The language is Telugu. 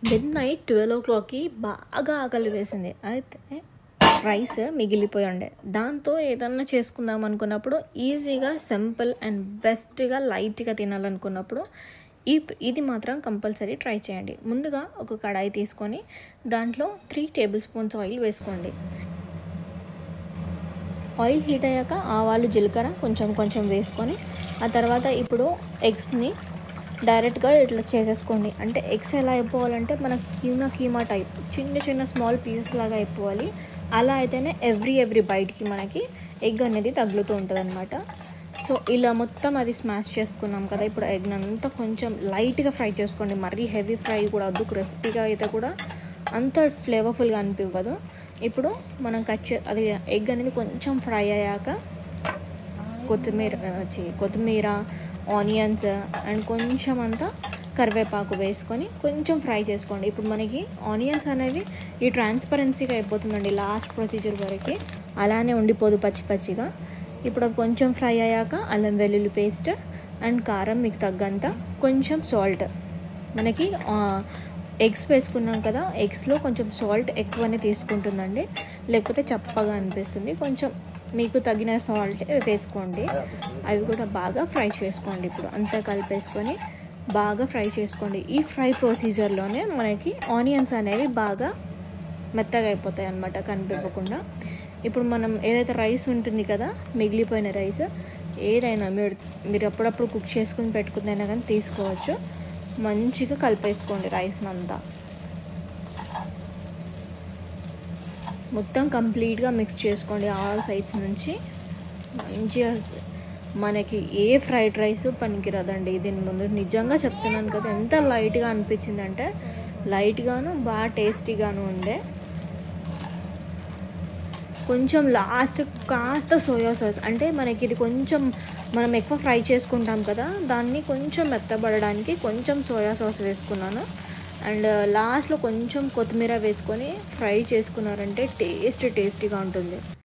మిడ్‌నైట్ 12:00కి బాగా ఆకలి వేసింది. అయితే రైస్ మిగిలిపోయి ఉండే. దాంతో ఏదన్నా చేసుకుందాం అనుకున్నప్పుడు ఈజీగా, సింపుల్ అండ్ బెస్ట్‌గా, లైట్‌గా తినాలనుకున్నప్పుడు ఇది మాత్రం కంపల్సరీ ట్రై చేయండి. ముందుగా ఒక కడాయి తీసుకొని దాంట్లో 3 టేబుల్ స్పూన్స్ ఆయిల్ వేసుకోండి. ఆయిల్ హీట్ అయ్యాక ఆవాలు, జీలకర్ర కొంచెం కొంచెం వేసుకొని ఆ తర్వాత ఇప్పుడు ఎగ్స్‌ని డైరెక్ట్గా ఇట్లా చేసేసుకోండి. అంటే ఎగ్స్ ఎలా అయిపోవాలంటే మనకు కీమా టైప్ చిన్న చిన్న స్మాల్ పీసెస్ లాగా అయిపోవాలి. అలా అయితేనే ఎవ్రీ బైట్కి మనకి ఎగ్ అనేది తగులుతూ ఉంటుంది అనమాట. సో ఇలా మొత్తం అది స్మాష్ చేసుకున్నాం కదా. ఇప్పుడు ఎగ్ అంతా కొంచెం లైట్గా ఫ్రై చేసుకోండి. మరీ హెవీ ఫ్రై కూడా వద్దు, క్రిస్పీగా అయితే కూడా అంత ఫ్లేవర్ఫుల్గా అనిపించదు. ఇప్పుడు మనం అది ఎగ్ అనేది కొంచెం ఫ్రై అయ్యాక కొత్తిమీర, ఆనియన్స్ అండ్ కొంచెం అంతా కరివేపాకు వేసుకొని కొంచెం ఫ్రై చేసుకోండి. ఇప్పుడు మనకి ఆనియన్స్ అనేవి ఈ ట్రాన్స్పరెన్సీగా అయిపోతుందండి లాస్ట్ ప్రొసీజర్ వరకు, అలానే ఉండిపోదు పచ్చిగా. ఇప్పుడు అవి కొంచెం ఫ్రై అయ్యాక అల్లం వెల్లుల్లి పేస్ట్ అండ్ కారం మీకు తగ్గంత, కొంచెం సాల్ట్. మనకి ఎగ్స్ వేసుకున్నాం కదా, ఎగ్స్లో కొంచెం సాల్ట్ ఎక్కువనే తీసుకుంటుందండి, లేకపోతే చప్పగా అనిపిస్తుంది. కొంచెం మీకు తగిన సాల్ట్ వేసుకోండి. అవి కూడా బాగా ఫ్రై చేసుకోండి. ఇప్పుడు అంతా కలిపేసుకొని బాగా ఫ్రై చేసుకోండి. ఈ ఫ్రై ప్రొసీజర్లోనే మనకి ఆనియన్స్ అనేవి బాగా మెత్తగా అయిపోతాయి అన్నమాట, కనిపించకుండా. ఇప్పుడు మనం ఏదైతే రైస్ ఉంటుంది కదా, మిగిలిపోయిన రైస్ ఏదైనా మీరు అప్పుడప్పుడు కుక్ చేసుకుని పెట్టుకుందైనా కానీ తీసుకోవచ్చు. మంచిగా కలిపేసుకోండి రైస్ని అంతా. మొత్తం కంప్లీట్గా మిక్స్ చేసుకోండి ఆల్ సైడ్స్ నుంచి. మంచిగా మనకి ఏ ఫ్రైడ్ రైస్ పనికిరాదండి దీని ముందు. నిజంగా చెప్తున్నాను కదా, ఎంత లైట్గా అనిపించిందంటే లైట్గాను బాగా టేస్టీగాను ఉండే. కొంచెం లాస్ట్ కాస్త సోయా సాస్, అంటే మనకి ఇది కొంచెం మనం ఎక్కువ ఫ్రై చేసుకుంటాం కదా, దాన్ని కొంచెం మెత్తబడడానికి కొంచెం సోయా సాస్ వేసుకున్నాను. అండ్ లాస్ట్లో కొంచెం కొత్తిమీర వేసుకొని ఫ్రై చేసుకున్నారంటే టేస్టీగా ఉంటుంది.